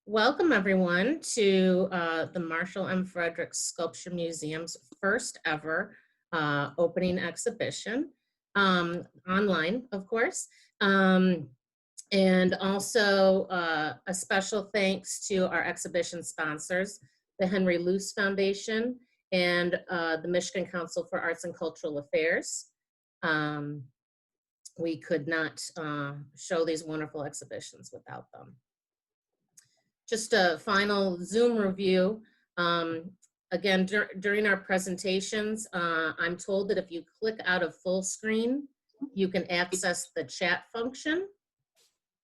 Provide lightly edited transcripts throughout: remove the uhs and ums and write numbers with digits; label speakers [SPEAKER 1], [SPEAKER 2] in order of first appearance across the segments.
[SPEAKER 1] Welcome everyone to the Marshall M. Fredericks Sculpture Museum's first ever opening exhibition, online, of course. And also a special thanks to our exhibition sponsors, the Henry Luce Foundation and the Michigan Council for Arts and Cultural Affairs. We could not show these wonderful exhibitions without them. Just a final Zoom review. Again, during our presentations, I'm told that if you click out of full screen, you can access the chat function.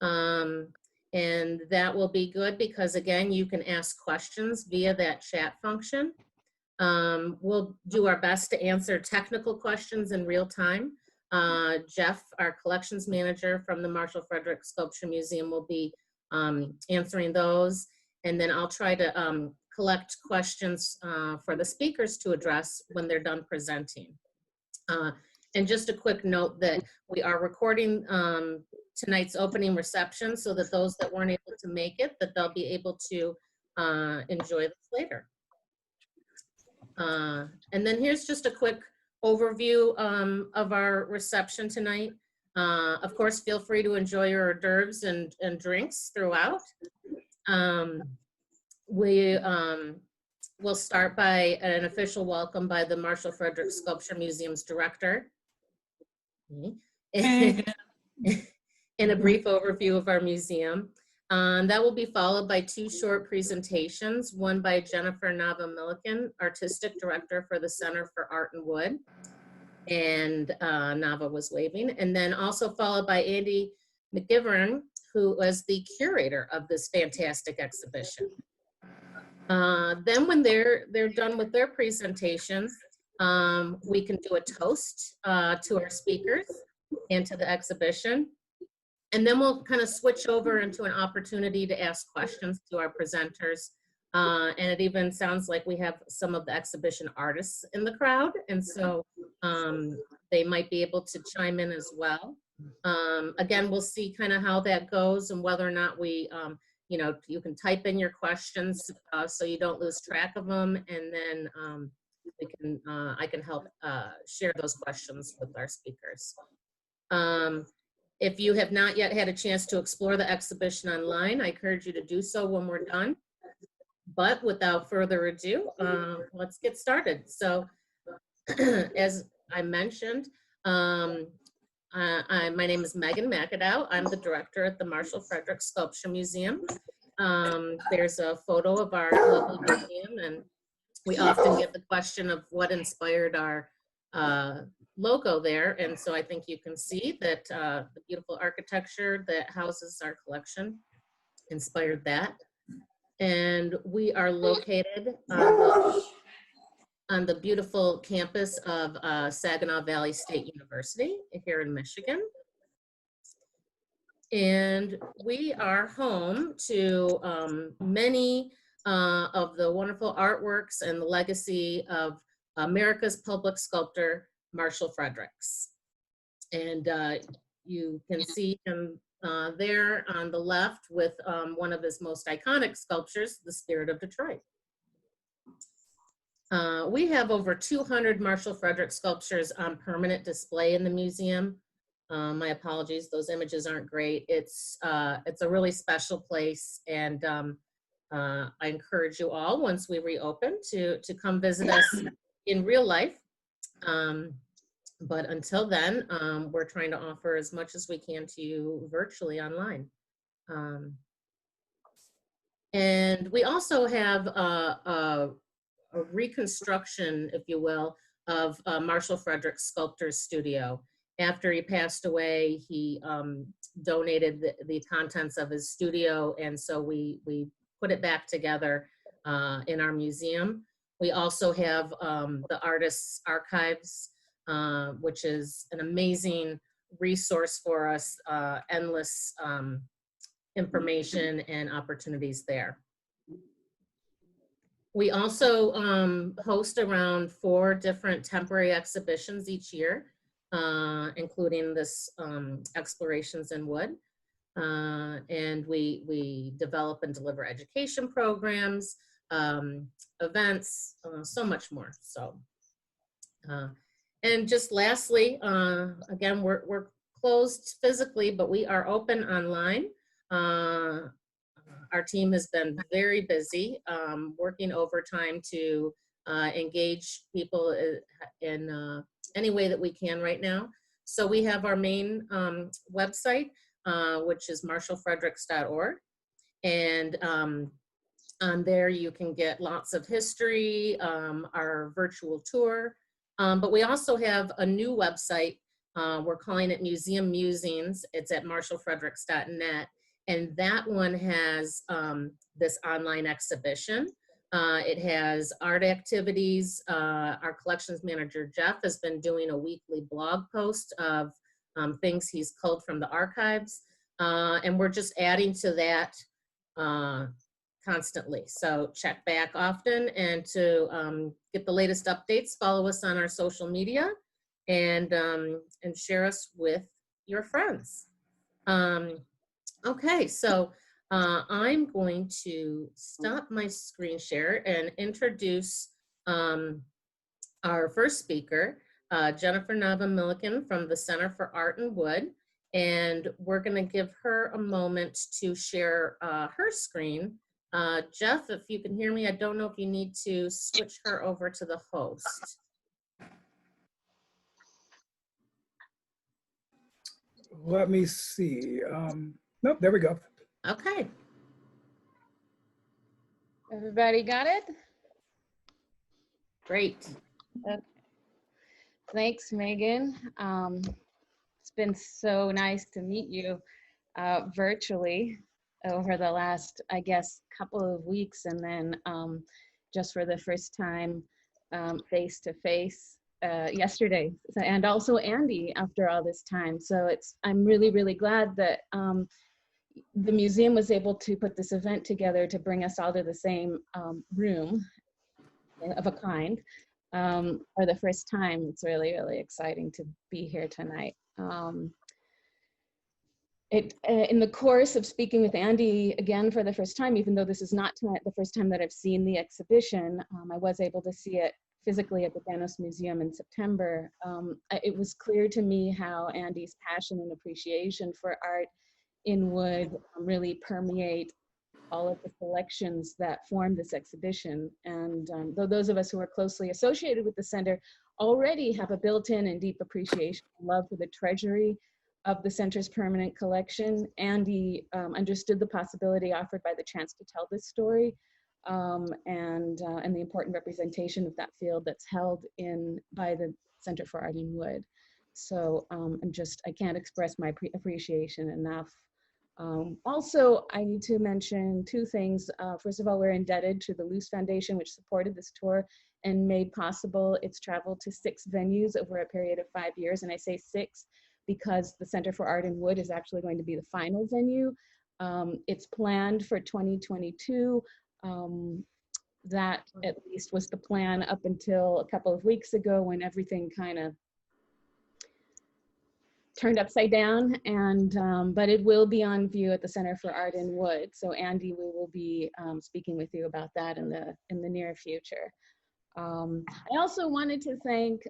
[SPEAKER 1] And that will be good because, again, you can ask questions via that chat function. We'll do our best to answer technical questions in real time. Jeff, our collections manager from the Marshall Fredericks Sculpture Museum, will be answering those, and then I'll try to collect questions for the speakers to address when they're done presenting. And just a quick note that we are recording tonight's opening reception so that those that weren't able to make it, that they'll be able to enjoy this later. And then here's just a quick overview of our reception tonight. Of course, feel free to enjoy your hors d'oeuvres and drinks throughout. We'll start by an official welcome by the Marshall Fredericks Sculpture Museum's director. And a brief overview of our museum. That will be followed by two short presentations, one by Jennifer Nava-Milliken, Artistic Director for the Center for Art and Wood. And Nava was waving. And then also followed by Andy McGivern, who was the curator of this fantastic exhibition. Then when they're done with their presentations, we can do a toast to our speakers and to the exhibition. And then we'll kind of switch over into an opportunity to ask questions to our presenters. And it even sounds like we have some of the exhibition artists in the crowd. And so they might be able to chime in as well. Again, we'll see kind of how that goes and whether or not we, you know, you can type in your questions so you don't lose track of them. And then I can help share those questions with our speakers. If you have not yet had a chance to explore the exhibition online, I encourage you to do so when we're done. But without further ado, let's get started. So as I mentioned, my name is Megan McAdow. I'm the director at the Marshall Fredericks Sculpture Museum. There's a photo of our lovely museum, and we often get the question of what inspired our logo there. And so I think you can see that the beautiful architecture that houses our collection inspired that. And we are located on the beautiful campus of Saginaw Valley State University here in Michigan. And we are home to many of the wonderful artworks and the legacy of America's public sculptor, Marshall Fredericks. And you can see him there on the left with one of his most iconic sculptures, the Spirit of Detroit. We have over 200 Marshall Fredericks sculptures on permanent display in the museum. My apologies, those images aren't great. It's a really special place, and I encourage you all, once we reopen, to come visit us in real life. But until then, we're trying to offer as much as we can to you virtually online. And we also have a reconstruction, if you will, of Marshall Fredericks Sculptor's Studio. After he passed away, he donated the contents of his studio, and so we put it back together in our museum. We also have the Artists' Archives, which is an amazing resource for us, endless information and opportunities there. We also host around 4 different temporary exhibitions each year, including this Explorations in Wood. And we develop and deliver education programs, events, so much more. So, and just lastly, again, we're closed physically, but we are open online. Our team has been very busy, working overtime to engage people in any way that we can right now. So we have our main website, which is marshallfredericks.org. And on there you can get lots of history, our virtual tour. But we also have a new website. We're calling it Museum Musings. It's at marshallfredericks.net. And that one has this online exhibition. It has art activities. Our collections manager, Jeff, has been doing a weekly blog post of things he's culled from the archives. And we're just adding to that constantly. So check back often, and to get the latest updates, follow us on our social media and share us with your friends. Okay, so I'm going to stop my screen share and introduce our first speaker, Jennifer Nava-Milliken from the Center for Art and Wood. And we're going to give her a moment to share her screen. Jeff, if you can hear me, I don't know if you need to switch her over to the host.
[SPEAKER 2] Let me see. Nope, there we go.
[SPEAKER 1] Okay.
[SPEAKER 3] Everybody got it?
[SPEAKER 1] Great.
[SPEAKER 3] Okay. Thanks, Megan. It's been so nice to meet you virtually over the last, I guess, couple of weeks, and then just for the first time face-to-face yesterday, and also Andy after all this time. So I'm really, really glad that the museum was able to put this event together to bring us all to the same room of a kind for the first time. It's really, really exciting to be here tonight. In the course of speaking with Andy again for the first time, even though this is not the first time that I've seen the exhibition, I was able to see it physically at the Banos Museum in September. It was clear to me how Andy's passion and appreciation for art in wood really permeate all of the collections that form this exhibition. And though those of us who are closely associated with the center already have a built-in and deep appreciation and love for the treasury of the center's permanent collection, Andy understood the possibility offered by the chance to tell this story and the important representation of that field that's held by the Center for Art in Wood. So I can't express my appreciation enough. Also, I need to mention two things. First of all, we're indebted to the Luce Foundation, which supported this tour and made possible its travel to 6 venues over a period of 5 years. And I say 6 because the Center for Art in Wood is actually going to be the final venue. It's planned for 2022. That at least was the plan up until a couple of weeks ago, when everything kind of turned upside down, but it will be on view at the Center for Art in Wood. So Andy, we will be speaking with you about that in the near future. I also wanted to thank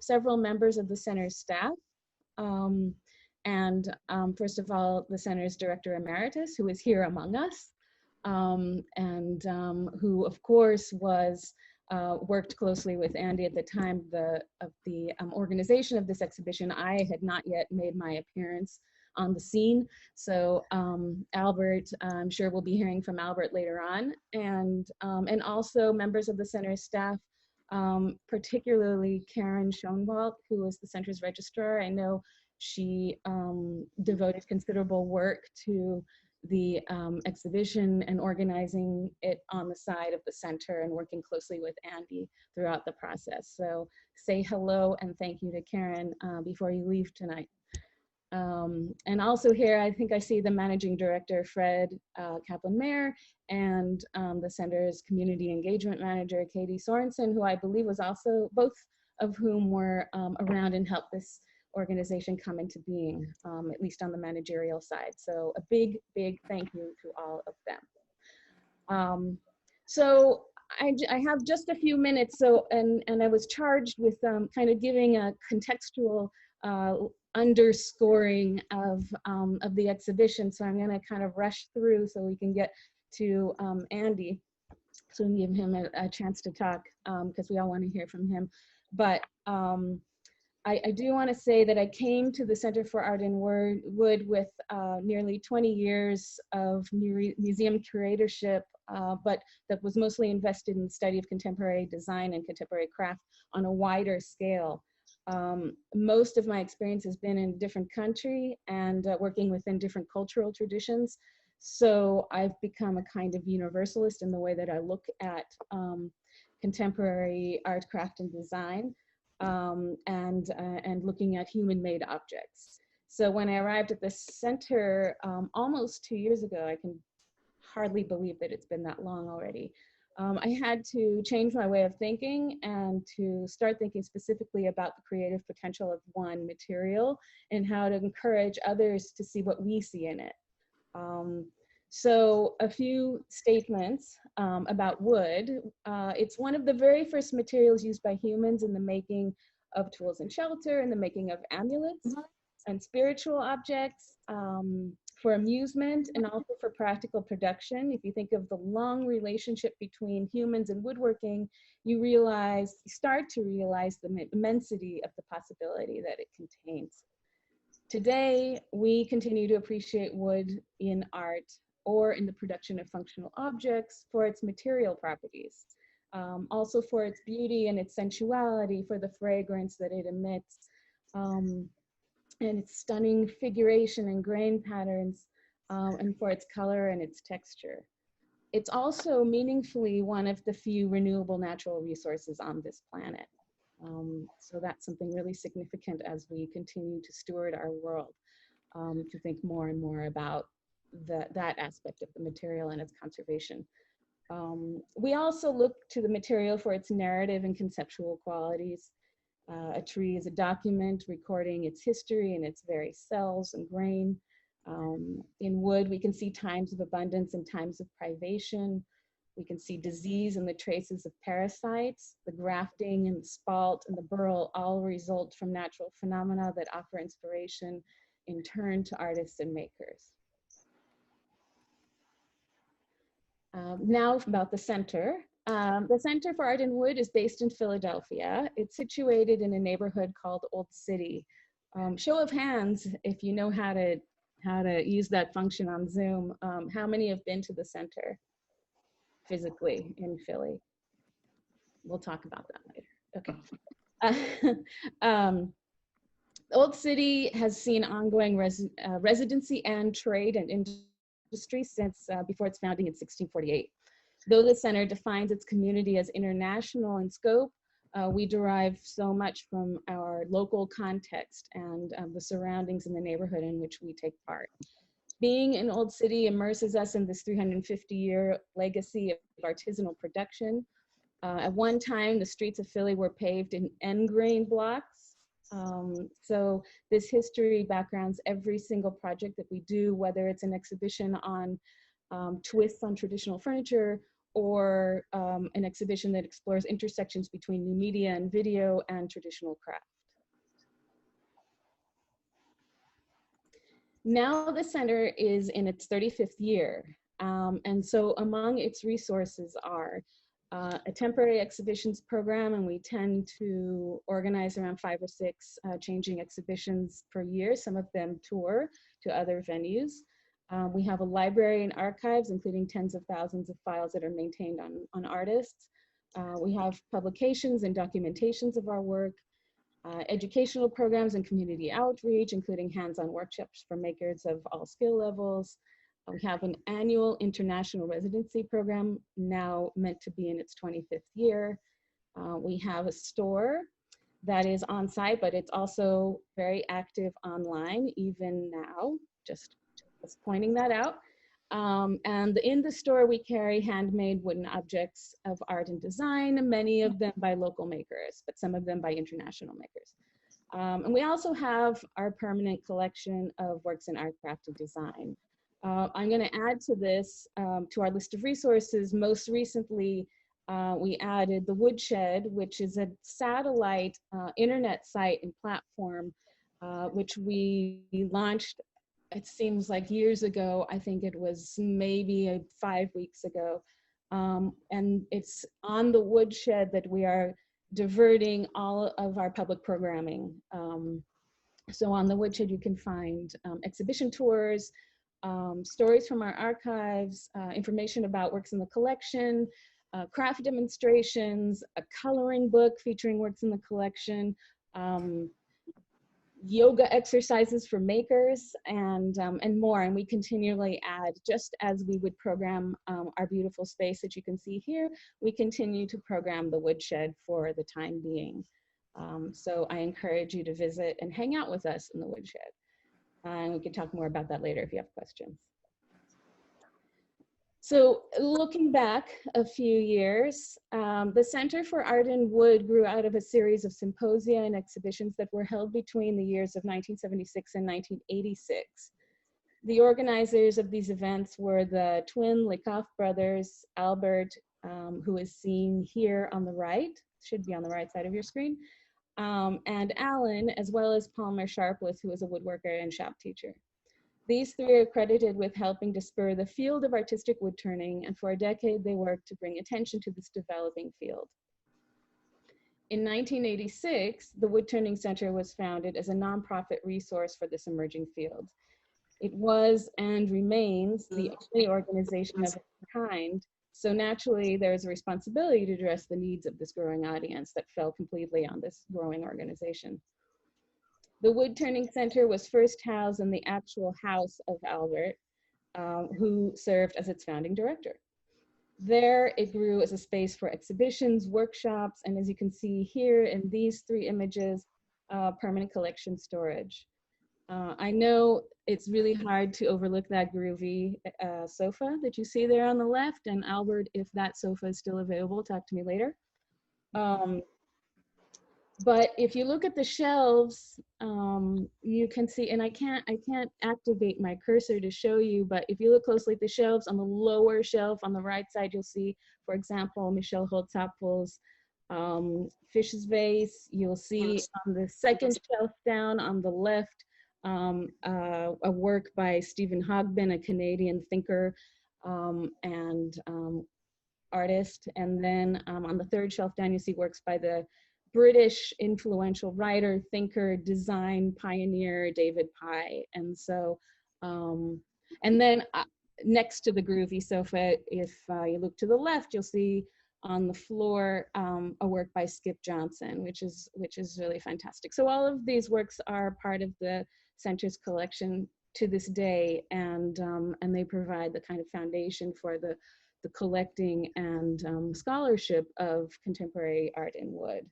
[SPEAKER 3] several members of the center's staff. First of all, the center's director emeritus, who is here among us, who of course was worked closely with Andy at the time of the organization of this exhibition. I had not yet made my appearance on the scene. So Albert, I'm sure we'll be hearing from Albert later on. And also members of the center's staff, particularly Karen Schoenwald, who is the center's registrar. I know she devoted considerable work to the exhibition and organizing it on the side of the center and working closely with Andy throughout the process. So say hello and thank you to Karen before you leave tonight. And also here, I think I see the managing director, Fred Kaplan-Mayer, and the center's community engagement manager, Katie Sorensen, who I believe was also, both of whom were around and helped this organization come into being, at least on the managerial side. So a big, big thank you to all of them. So I have just a few minutes, so and I was charged with kind of giving a contextual underscoring of the exhibition. So I'm going to kind of rush through so we can get to Andy, so we can give him a chance to talk, because we all want to hear from him. But I do want to say that I came to the Center for Art in Wood with nearly 20 years of museum curatorship, but that was mostly invested in the study of contemporary design and contemporary craft on a wider scale. Most of my experience has been in a different country and working within different cultural traditions. So I've become a kind of universalist in the way that I look at contemporary art, craft, and design. And looking at human-made objects. So when I arrived at the center almost 2 years ago, I can hardly believe that it's been that long already. I had to change my way of thinking and to start thinking specifically about the creative potential of one material and how to encourage others to see what we see in it. So a few statements about wood. It's one of the very first materials used by humans in the making of tools and shelter, in the making of amulets and spiritual objects, for amusement and also for practical production. If you think of the long relationship between humans and woodworking, you start to realize the immensity of the possibility that it contains. Today, we continue to appreciate wood in art or in the production of functional objects for its material properties, also for its beauty and its sensuality, for the fragrance that it emits, and its stunning figuration and grain patterns, and for its color and its texture. It's also meaningfully one of the few renewable natural resources on this planet. So that's something really significant as we continue to steward our world, to think more and more about that aspect of the material and its conservation. We also look to the material for its narrative and conceptual qualities. A tree is a document recording its history and its very cells and grain. In wood, we can see times of abundance and times of privation. We can see disease and the traces of parasites. The grafting and the spalt and the burl all result from natural phenomena that offer inspiration in turn to artists and makers. Now about the center. The Center for Art in Wood is based in Philadelphia. It's situated in a neighborhood called Old City. Show of hands, if you know how to use that function on Zoom, how many have been to the center physically in Philly? We'll talk about that later. Okay. Old City has seen ongoing residency and trade and industry since before its founding in 1648. Though the center defines its community as international in scope, we derive so much from our local context and the surroundings in the neighborhood in which we take part. Being in Old City immerses us in this 350-year legacy of artisanal production. At one time, the streets of Philly were paved in end grain blocks. So this history backgrounds every single project that we do, whether it's an exhibition on twists on traditional furniture or an exhibition that explores intersections between new media and video and traditional craft. Now the center is in its 35th year, and so among its resources are a temporary exhibitions program, and we tend to organize around 5 or 6 changing exhibitions per year. Some of them tour to other venues. We have a library and archives, including tens of thousands of files that are maintained on artists. We have publications and documentations of our work, educational programs and community outreach, including hands-on workshops for makers of all skill levels. We have an annual international residency program, now meant to be in its 25th year. We have a store that is on site, but it's also very active online, even now, just pointing that out. And in the store, we carry handmade wooden objects of art and design, many of them by local makers, but some of them by international makers. And we also have our permanent collection of works in art, craft, and design. I'm going to add to this, to our list of resources. Most recently, we added the Woodshed, which is a satellite internet site and platform, which we launched, it seems like years ago. I think it was maybe 5 weeks ago. And it's on the Woodshed that we are diverting all of our public programming. So on the Woodshed, you can find exhibition tours, stories from our archives, information about works in the collection, craft demonstrations, a coloring book featuring works in the collection, yoga exercises for makers, and more. And we continually add, just as we would program our beautiful space that you can see here, we continue to program the Woodshed for the time being. So I encourage you to visit and hang out with us in the Woodshed. And we can talk more about that later if you have questions. So looking back a few years, the Center for Art in Wood grew out of a series of symposia and exhibitions that were held between the years of 1976 and 1986. The organizers of these events were the twin Likoff brothers, Albert, who is seen here on the right, should be on the right side of your screen, and Alan, as well as Palmer Sharpless, who is a woodworker and shop teacher. These three are credited with helping to spur the field of artistic wood turning, and for a decade they worked to bring attention to this developing field. In 1986, the Wood Turning Center was founded as a nonprofit resource for this emerging field. It was and remains the only organization of its kind, so naturally there is a responsibility to address the needs of this growing audience that fell completely on this growing organization. The Wood Turning Center was first housed in the actual house of Albert, who served as its founding director. There, it grew as a space for exhibitions, workshops, and as you can see here in these three images, permanent collection storage. I know it's really hard to overlook that groovy sofa that you see there on the left, and Albert, if that sofa is still available, talk to me later. But if you look at the shelves, you can see, and I can't activate my cursor to show you, but if you look closely at the shelves, on the lower shelf on the right side, you'll see, for example, Michelle Holtzapfel's Fish's Vase. You'll see on the second shelf down on the left, a work by Stephen Hogbin, a Canadian thinker and artist. And then on the third shelf down, you see works by the British influential writer, thinker, design pioneer, David Pye. And so, and then next to the groovy sofa, if you look to the left, you'll see on the floor a work by Skip Johnson, which is really fantastic. So all of these works are part of the center's collection to this day, and they provide the kind of foundation for the collecting and scholarship of contemporary art in wood.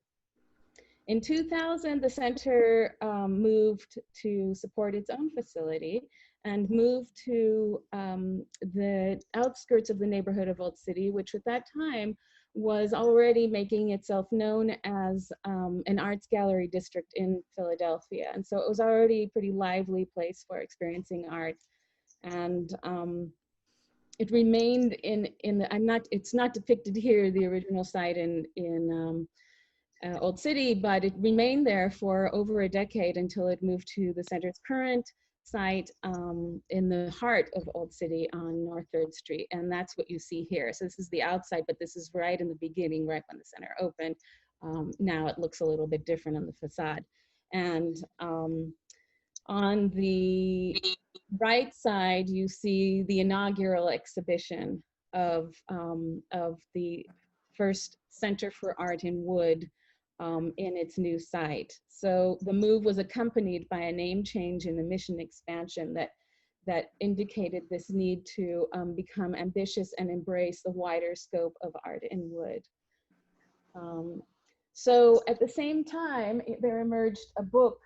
[SPEAKER 3] In 2000, the center moved to support its own facility and moved to the outskirts of the neighborhood of Old City, which at that time was already making itself known as an arts gallery district in Philadelphia. And so it was already a pretty lively place for experiencing art. And it remained in the, it's not depicted here, the original site in Old City, but it remained there for over a decade until it moved to the center's current site in the heart of Old City on North 3rd Street. And that's what you see here. So this is the outside, but this is right in the beginning, right when the center opened. Now it looks a little bit different on the facade. And on the right side, you see the inaugural exhibition of the first Center for Art in Wood in its new site. So the move was accompanied by a name change in the mission expansion that indicated this need to become ambitious and embrace the wider scope of art in wood. So at the same time, there emerged a book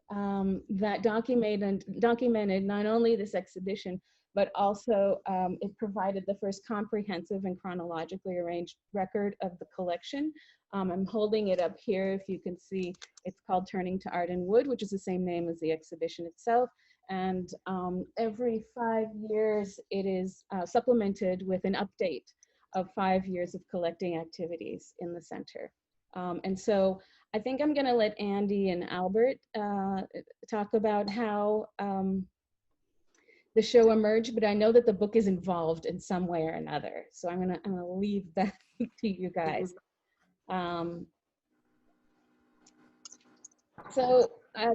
[SPEAKER 3] that documented not only this exhibition, but also it provided the first comprehensive and chronologically arranged record of the collection. I'm holding it up here. If you can see, it's called Turning to Art in Wood, which is the same name as the exhibition itself. And every 5 years, it is supplemented with an update of 5 years of collecting activities in the center. And so I think I'm going to let Andy and Albert talk about how the show emerged, but I know that the book is involved in some way or another. So I'm gonna leave that to you guys.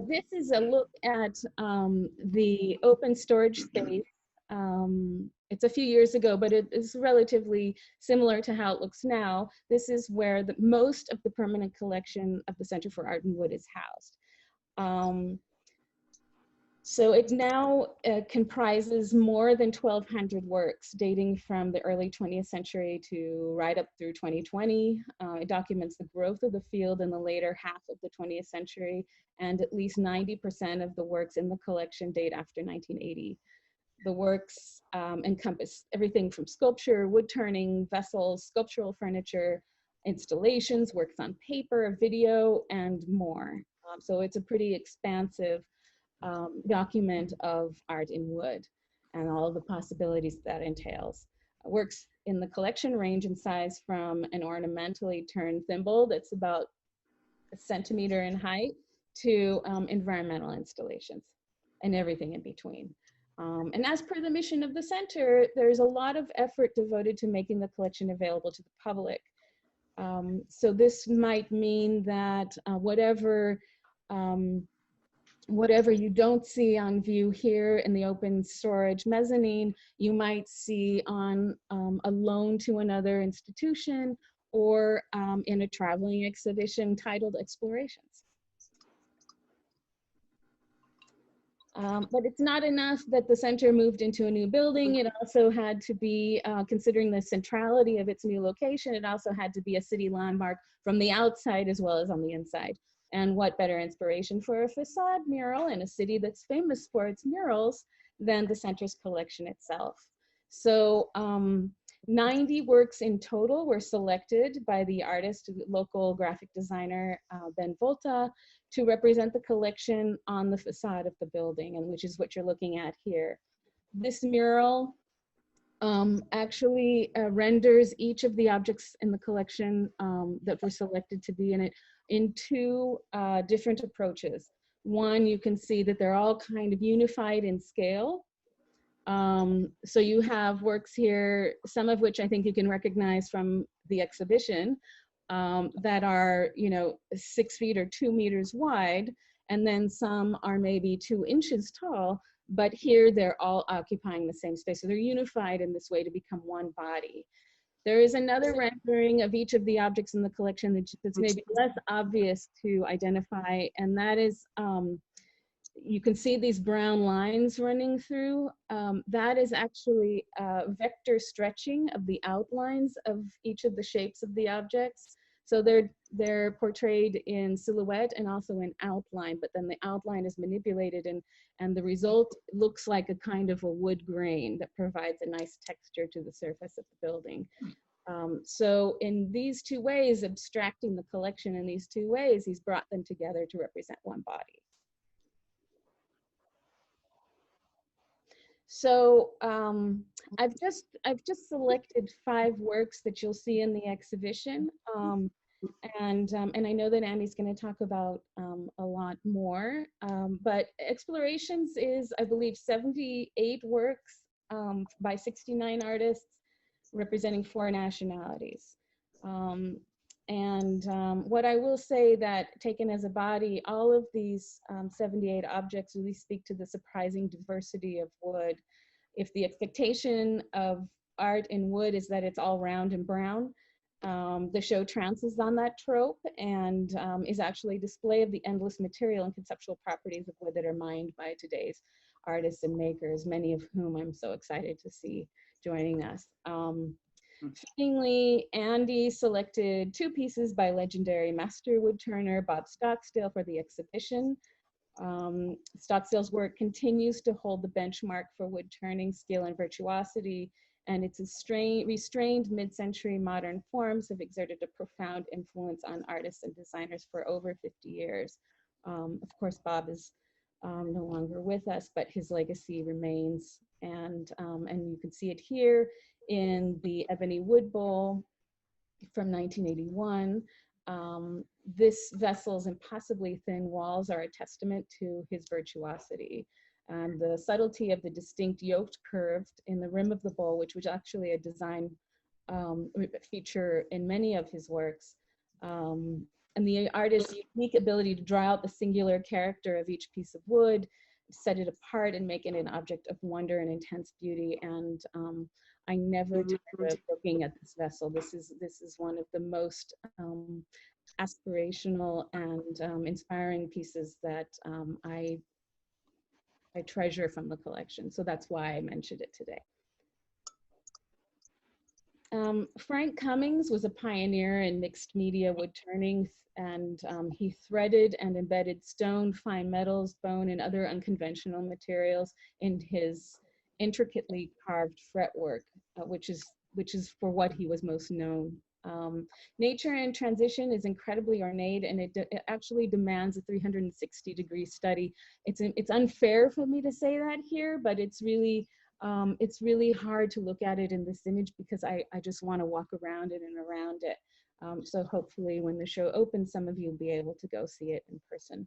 [SPEAKER 3] This is a look at the open storage space. It's a few years ago, but it is relatively similar to how it looks now. This is where most of the permanent collection of the Center for Art and Wood is housed. So it now comprises more than 1,200 works dating from the early 20th century to right up through 2020. It documents the growth of the field in the later half of the 20th century, and at least 90% of the works in the collection date after 1980. The works encompass everything from sculpture, wood turning, vessels, sculptural furniture, installations, works on paper, video, and more. So it's a pretty expansive document of art in wood and all of the possibilities that entails. Works in the collection range in size from an ornamentally turned thimble that's about 1 centimeter in height to environmental installations and everything in between. And as per the mission of the center, there's a lot of effort devoted to making the collection available to the public. So this might mean that whatever you don't see on view here in the open storage mezzanine, you might see on a loan to another institution or in a traveling exhibition titled Explorations. But it's not enough that the center moved into a new building. It also had to be, considering the centrality of its new location, it also had to be a city landmark from the outside as well as on the inside. And what better inspiration for a facade mural in a city that's famous for its murals than the center's collection itself. So 90 works in total were selected by the artist, local graphic designer, Ben Volta, to represent the collection on the facade of the building, and which is what you're looking at here. This mural actually renders each of the objects in the collection that were selected to be in it in two different approaches. One, you can see that they're all kind of unified in scale. So you have works here, some of which I think you can recognize from the exhibition, that are, 6 feet or 2 meters wide, and then some are maybe 2 inches tall, but here they're all occupying the same space. So they're unified in this way to become one body. There is another rendering of each of the objects in the collection that's maybe less obvious to identify, and that is, you can see these brown lines running through. That is actually vector stretching of the outlines of each of the shapes of the objects. So they're portrayed in silhouette and also in outline, but then the outline is manipulated and the result looks like a kind of a wood grain that provides a nice texture to the surface of the building. So in these two ways, abstracting the collection in these two ways, he's brought them together to represent one body. So I've just selected 5 works that you'll see in the exhibition, and I know that Andy's going to talk about a lot more. But Explorations is, I believe, 78 works by 69 artists representing 4 nationalities. What I will say that taken as a body, all of these 78 objects really speak to the surprising diversity of wood. If the expectation of art in wood is that it's all round and brown, the show trounces on that trope and is actually a display of the endless material and conceptual properties of wood that are mined by today's artists and makers, many of whom I'm so excited to see joining us. Fittingly, Andy selected 2 pieces by legendary master wood turner Bob Stocksdale for the exhibition. Stockdale's work continues to hold the benchmark for wood turning skill and virtuosity, and its restrained mid-century modern forms have exerted a profound influence on artists and designers for over 50 years. Of course, Bob is no longer with us, but his legacy remains, and you can see it here in the ebony wood bowl from 1981. This vessel's impossibly thin walls are a testament to his virtuosity. And the subtlety of the distinct yoked curve in the rim of the bowl, which was actually a design feature in many of his works, and the artist's unique ability to draw out the singular character of each piece of wood, set it apart and make it an object of wonder and intense beauty. And I never tire of looking at this vessel. This is one of the most aspirational and inspiring pieces that I treasure from the collection. So that's why I mentioned it today. Frank Cummings was a pioneer in mixed media wood turning, and he threaded and embedded stone, fine metals, bone, and other unconventional materials in his intricately carved fretwork, which is for what he was most known. Nature in Transition is incredibly ornate, and it actually demands a 360-degree study. It's unfair for me to say that here, but it's really hard to look at it in this image because I just want to walk around it and around it. So hopefully when the show opens, some of you will be able to go see it in person.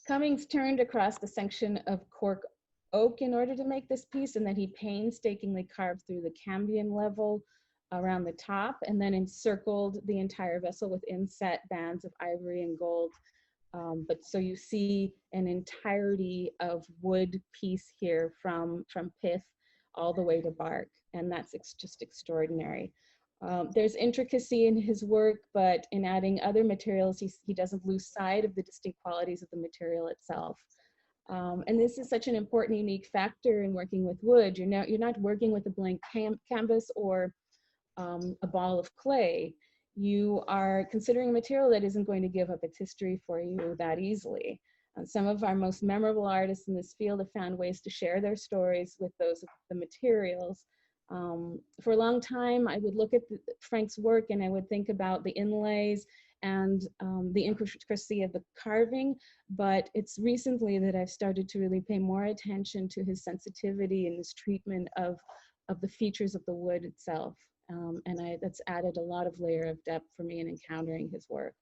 [SPEAKER 3] Cummings turned across the section of cork oak in order to make this piece, and then he painstakingly carved through the cambium level around the top, and then encircled the entire vessel with inset bands of ivory and gold. But so you see an entirety of wood piece here from pith all the way to bark, and that's just extraordinary. There's intricacy in his work, but in adding other materials, he doesn't lose sight of the distinct qualities of the material itself. And this is such an important, unique factor in working with wood. You're not working with a blank canvas or a ball of clay. You are considering a material that isn't going to give up its history for you that easily. And some of our most memorable artists in this field have found ways to share their stories with those of the materials. For a long time, I would look at Frank's work and I would think about the inlays and the intricacy of the carving, but it's recently that I've started to really pay more attention to his sensitivity and his treatment of the features of the wood itself. And that's added a lot of layer of depth for me in encountering his work.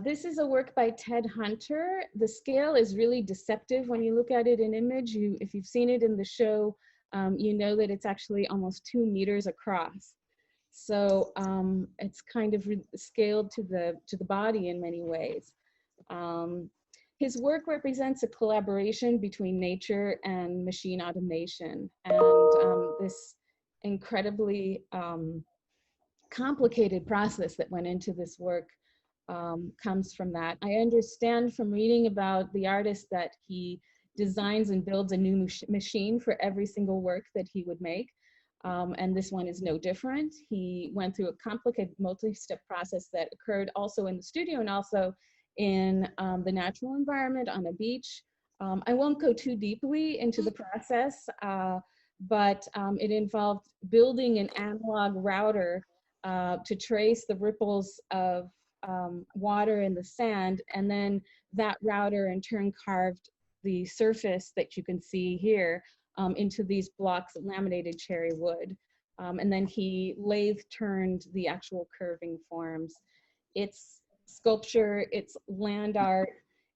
[SPEAKER 3] This is a work by Ted Hunter. The scale is really deceptive when you look at it in image. If you've seen it in the show, you know that it's actually almost 2 meters across. So it's kind of scaled to the body in many ways. His work represents a collaboration between nature and machine automation, and this incredibly complicated process that went into this work comes from that. I understand from reading about the artist that he designs and builds a new machine for every single work that he would make. And this one is no different. He went through a complicated multi-step process that occurred also in the studio and also in the natural environment on a beach. I won't go too deeply into the process, but it involved building an analog router to trace the ripples of water in the sand, and then that router in turn carved the surface that you can see here into these blocks of laminated cherry wood. And then he lathe turned the actual curving forms. It's sculpture, it's land art,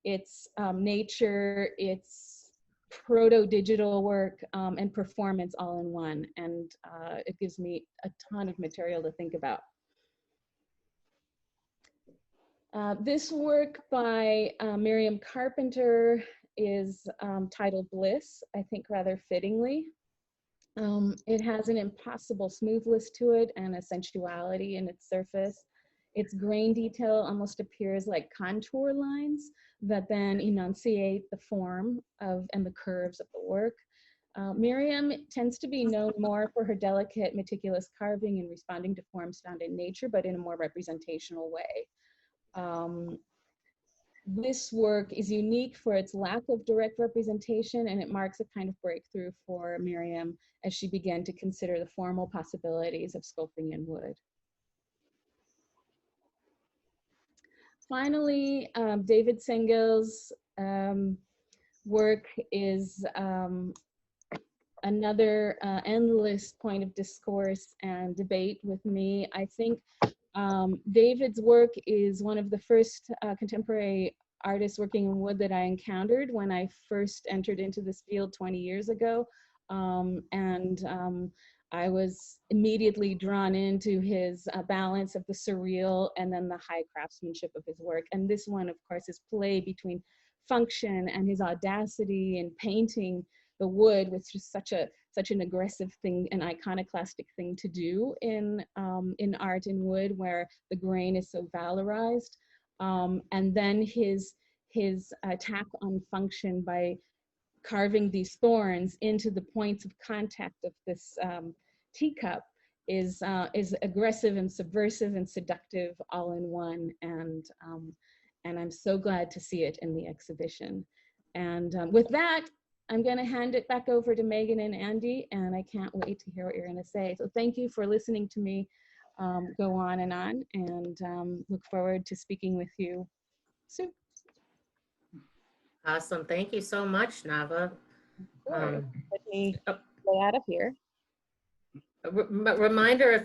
[SPEAKER 3] it's nature, it's proto-digital work, and performance all in one. And it gives me a ton of material to think about. This work by Miriam Carpenter is titled Bliss, I think rather fittingly. It has an impossible smoothness to it and a sensuality in its surface. Its grain detail almost appears like contour lines that then enunciate the form of and the curves of the work. Miriam tends to be known more for her delicate, meticulous carving and responding to forms found in nature, but in a more representational way. This work is unique for its lack of direct representation, and it marks a kind of breakthrough for Miriam as she began to consider the formal possibilities of sculpting in wood. Finally, David Sengel's work is another endless point of discourse and debate with me. I think David's work is one of the first contemporary artists working in wood that I encountered when I first entered into this field 20 years ago. I was immediately drawn into his balance of the surreal and then the high craftsmanship of his work. And this one, of course, is play between function and his audacity in painting the wood, which is such an aggressive thing, an iconoclastic thing to do in art in wood, where the grain is so valorized. And then his attack on function by carving these thorns into the points of contact of this teacup is aggressive and subversive and seductive all in one. And I'm so glad to see it in the exhibition. And with that, I'm going to hand it back over to Megan and Andy, and I can't wait to hear what you're going to say. So thank you for listening to me go on, and look forward to speaking with you soon.
[SPEAKER 1] Awesome. Thank you so much, Nava.
[SPEAKER 3] Let me get out of here.
[SPEAKER 1] Reminder,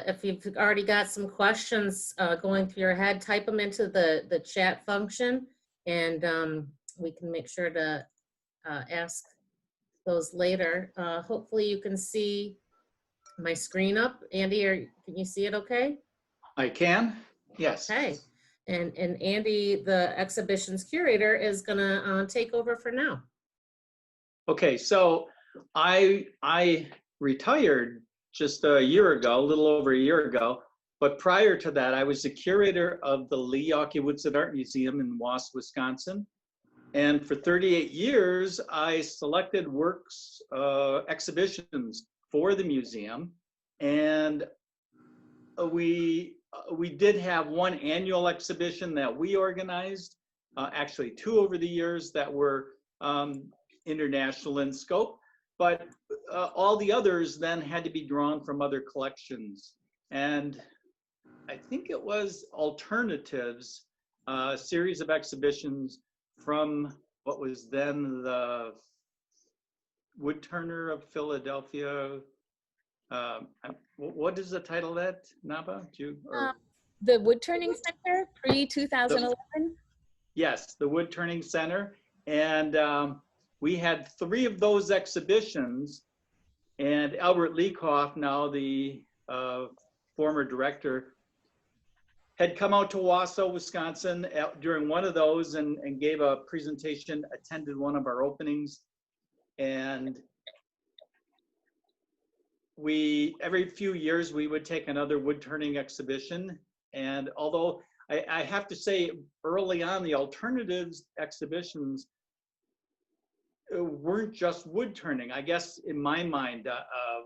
[SPEAKER 1] if you've already got some questions going through your head, type them into the chat function, and we can make sure to ask those later. Hopefully you can see my screen up. Andy, can you see it okay?
[SPEAKER 4] I can, yes.
[SPEAKER 1] Okay. And Andy, the exhibition's curator, is gonna take over for now.
[SPEAKER 4] Okay, so I retired just a year ago, a little over a year ago, but prior to that, I was the curator of the Lee Yawkey Woodson Art Museum in Wausau, Wisconsin. And for 38 years, I selected works, exhibitions for the museum. And we did have one annual exhibition that we organized, actually two over the years that were international in scope, but all the others then had to be drawn from other collections. And I think it was Alternatives, a series of exhibitions from what was then the Woodturner of Philadelphia. What is the title of that, Nava?
[SPEAKER 3] The Wood Turning Center, pre-2011?
[SPEAKER 4] Yes, the Wood Turning Center. And we had 3 of those exhibitions, and Albert Leacoff, now the former director, had come out to Wausau, Wisconsin during one of those and gave a presentation, attended one of our openings. And every few years, we would take another wood turning exhibition. And although I have to say, early on, the Alternatives exhibitions weren't just wood turning. I guess in my mind,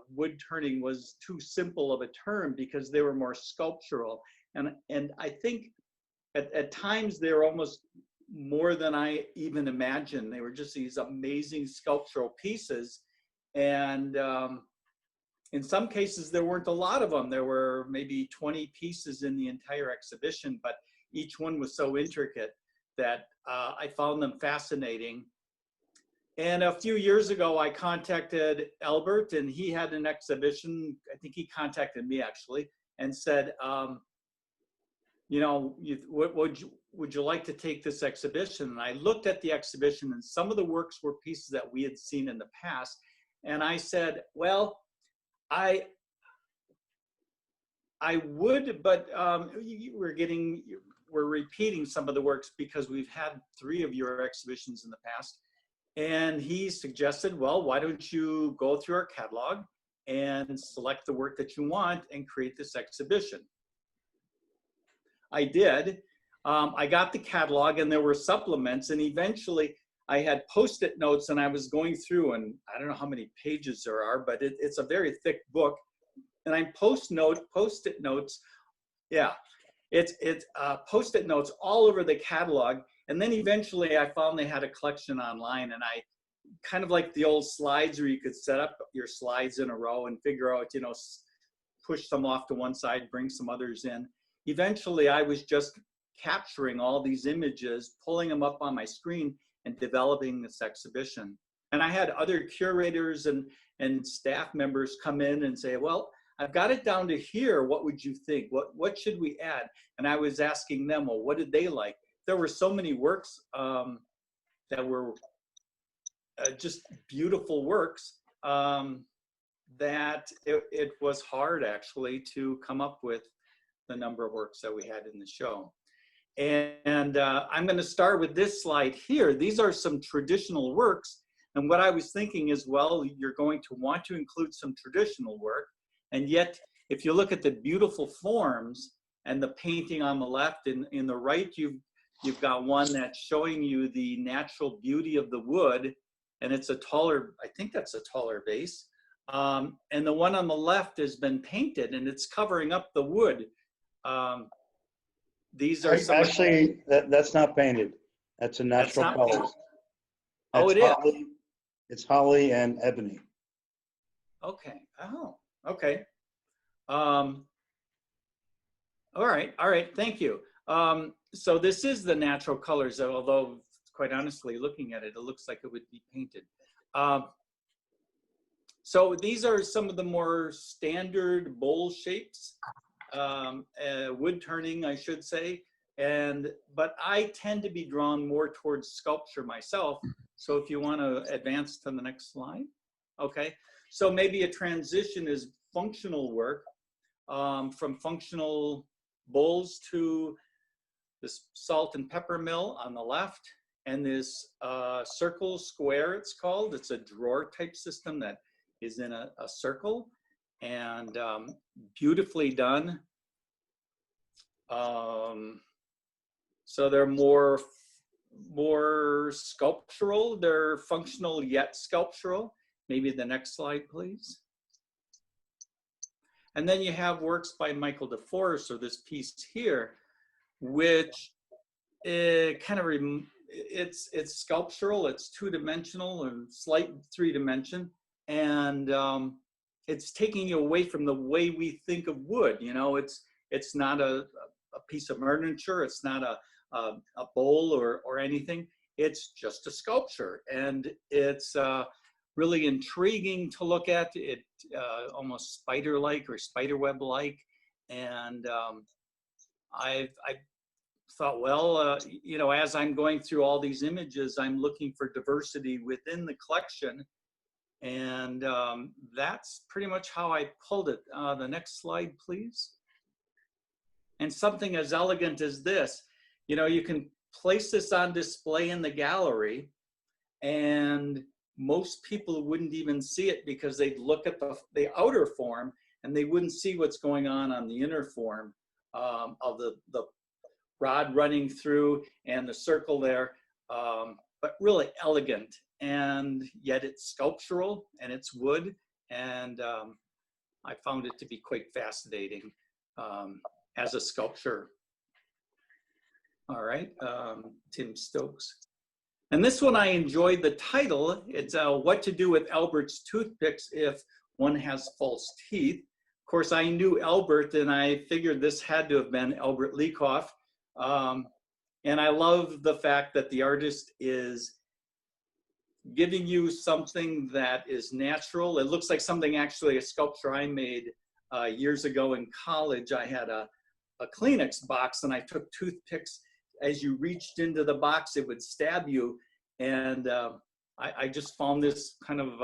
[SPEAKER 4] wood turning was too simple of a term because they were more sculptural. And I think at times they were almost more than I even imagined. They were just these amazing sculptural pieces. And in some cases, there weren't a lot of them. There were maybe 20 pieces in the entire exhibition, but each one was so intricate that I found them fascinating. And a few years ago, I contacted Albert, and he had an exhibition. I think he contacted me actually and said, you know, would you like to take this exhibition? And I looked at the exhibition, and some of the works were pieces that we had seen in the past. And I said, well, I would, but we're repeating some of the works because we've had 3 of your exhibitions in the past. And he suggested, well, why don't you go through our catalog and select the work that you want and create this exhibition? I did. I got the catalog, and there were supplements, and eventually I had Post-it notes, and I was going through, and I don't know how many pages there are, but it's a very thick book. And I'm Post-it notes. Yeah, it's Post-it notes all over the catalog. And then eventually I found they had a collection online, and I kind of like the old slides where you could set up your slides in a row and figure out, you know, push some off to one side, bring some others in. Eventually I was just capturing all these images, pulling them up on my screen, and developing this exhibition. And I had other curators and staff members come in and say, well, I've got it down to here. What would you think? What should we add? And I was asking them, well, what did they like? There were so many works that were just beautiful works that it was hard actually to come up with the number of works that we had in the show. And I'm going to start with this slide here. These are some traditional works. And what I was thinking is, well, you're going to want to include some traditional work. And yet, if you look at the beautiful forms and the painting on the left, in the right, you've got one that's showing you the natural beauty of the wood. And it's a taller, I think that's a taller vase. And the one on the left has been painted, and it's covering up the wood. These are some
[SPEAKER 5] actually, that's not painted. That's a natural color.
[SPEAKER 4] Oh, it is.
[SPEAKER 5] It's holly and ebony.
[SPEAKER 4] Okay. Oh, okay. All right. Thank you. So this is the natural colors, although quite honestly, looking at it, it looks like it would be painted. So these are some of the more standard bowl shapes, wood turning, I should say. But I tend to be drawn more towards sculpture myself. So if you want to advance to the next slide. Okay. So maybe a transition is functional work, from functional bowls to this salt and pepper mill on the left, and this circle square, it's called. It's a drawer type system that is in a circle, and beautifully done. So they're more sculptural. They're functional yet sculptural. Maybe the next slide, please. And then you have works by Michael DeForest, or this piece here, which kind of it's sculptural. It's two-dimensional and slight three-dimension, and it's taking you away from the way we think of wood. You know, it's not a piece of furniture. It's not a bowl or anything. It's just a sculpture, and it's really intriguing to look at. It almost spider-like or spiderweb-like, and I've thought, well, you know, as I'm going through all these images, I'm looking for diversity within the collection, and that's pretty much how I pulled it. The next slide, please. And something as elegant as this, you know, you can place this on display in the gallery, and most people wouldn't even see it because they'd look at the outer form and they wouldn't see what's going on the inner form of the rod running through and the circle there, but really elegant, and yet it's sculptural and it's wood, and I found it to be quite fascinating as a sculpture. All right, Tim Stokes. And this one I enjoyed the title. It's What to Do with Albert's Toothpicks If One Has False Teeth. Of course, I knew Albert, and I figured this had to have been Albert Leacoff. And I love the fact that the artist is giving you something that is natural. It looks like something, actually, a sculpture I made years ago in college. I had a Kleenex box, and I took toothpicks. As you reached into the box, it would stab you. And I just found this kind of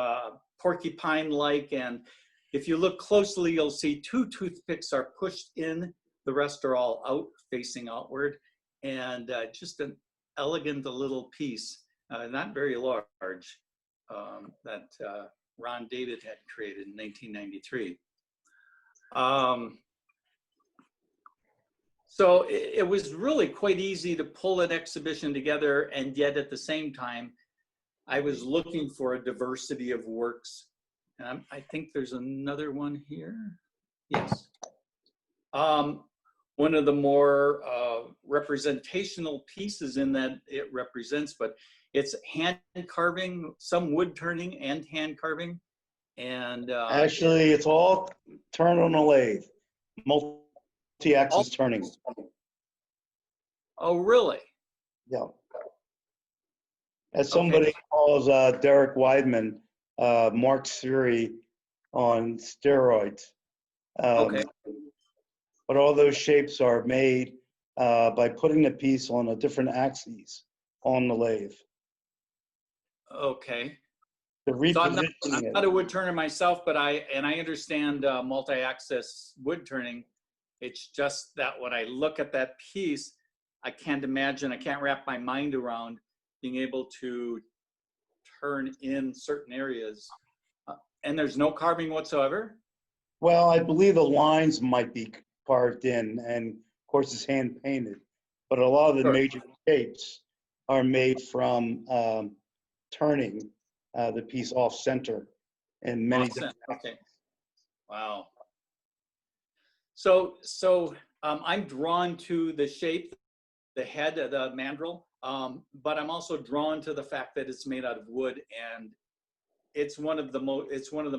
[SPEAKER 4] porcupine-like. And if you look closely, you'll see two toothpicks are pushed in. The rest are all out, facing outward. And just an elegant little piece, not very large, that Ron David had created in 1993. So it was really quite easy to pull an exhibition together, and yet at the same time I was looking for a diversity of works. And I think there's another one here. Yes. One of the more representational pieces in that it represents, but it's hand carving, some wood turning and hand carving. And
[SPEAKER 5] Actually, it's all turned on a lathe, multi-axis turning.
[SPEAKER 4] oh, really?
[SPEAKER 5] Yeah. As somebody
[SPEAKER 4] Okay.
[SPEAKER 5] calls Derek Weidman, Mark's theory on steroids.
[SPEAKER 4] Okay.
[SPEAKER 5] But all those shapes are made by putting the piece on a different axis on the lathe.
[SPEAKER 4] Okay.
[SPEAKER 5] The
[SPEAKER 4] So I'm
[SPEAKER 5] repositioning
[SPEAKER 4] not a
[SPEAKER 5] it.
[SPEAKER 4] wood turner myself, but I understand multi-axis wood turning. It's just that when I look at that piece, I can't imagine, I can't wrap my mind around being able to turn in certain areas. And there's no carving whatsoever?
[SPEAKER 5] Well, I believe the lines might be carved in, and of course it's hand painted. But a lot of the
[SPEAKER 4] Sure.
[SPEAKER 5] major shapes are made from turning the piece off center in many
[SPEAKER 4] Awesome. Okay. Wow. So I'm drawn to the shape, the head of the mandrill, but I'm also drawn to the fact that it's made out of wood, and it's one of the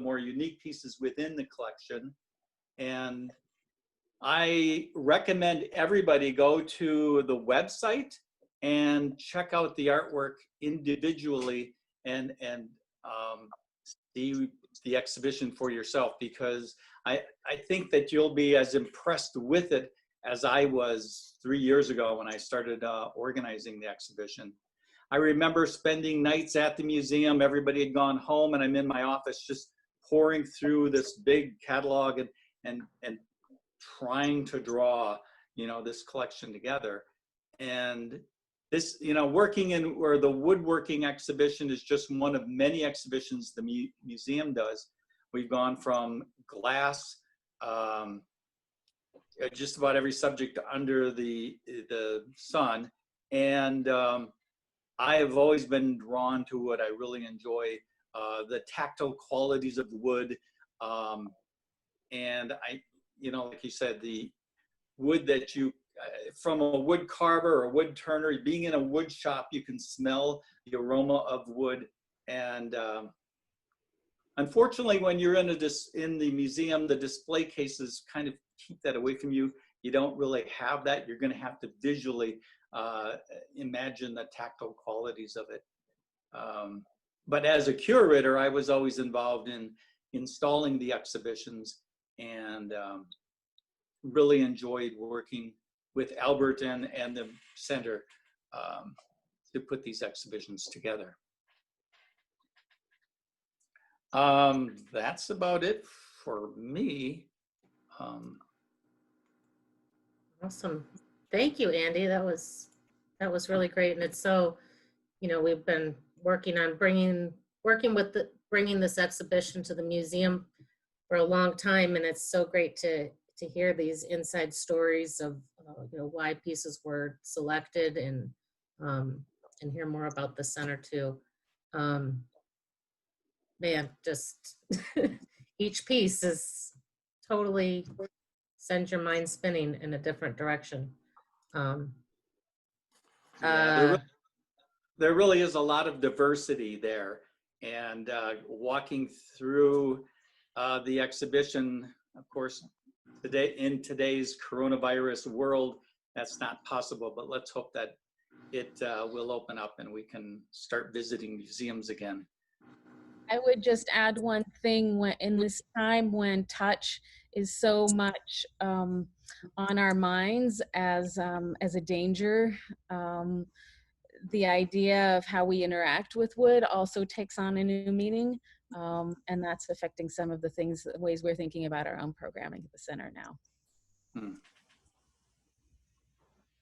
[SPEAKER 4] more unique pieces within the collection. And I recommend everybody go to the website and check out the artwork individually and see the exhibition for yourself, because I think that you'll be as impressed with it as I was 3 years ago when I started organizing the exhibition. I remember spending nights at the museum. Everybody had gone home, and I'm in my office just pouring through this big catalog and trying to draw, you know, this collection together. And this, you know, working in where the woodworking exhibition is just one of many exhibitions the museum does. We've gone from glass, just about every subject under the sun. And I have always been drawn to what I really enjoy, the tactile qualities of wood. And you know, like you said, the wood that you, from a wood carver or a wood turner, being in a wood shop, you can smell the aroma of wood. And unfortunately, when you're in the museum, the display cases kind of keep that away from you. You don't really have that. You're going to have to visually imagine the tactile qualities of it. But as a curator, I was always involved in installing the exhibitions, and really enjoyed working with Albert and the center to put these exhibitions together. That's about it for me.
[SPEAKER 1] Awesome. Thank you, Andy. That was really great. And it's so, you know, we've been working on bringing this exhibition to the museum for a long time, and it's so great to hear these inside stories of you know, why pieces were selected, and hear more about the center too. Man, just each piece is totally sends your mind spinning in a different direction.
[SPEAKER 4] Yeah, there really is a lot of diversity there, and walking through the exhibition, of course, today in today's coronavirus world, that's not possible, but let's hope that it will open up and we can start visiting museums again.
[SPEAKER 3] I would just add one thing. When, in this time when touch is so much on our minds as a danger, the idea of how we interact with wood also takes on a new meaning, and that's affecting some of the ways we're thinking about our own programming at the center now.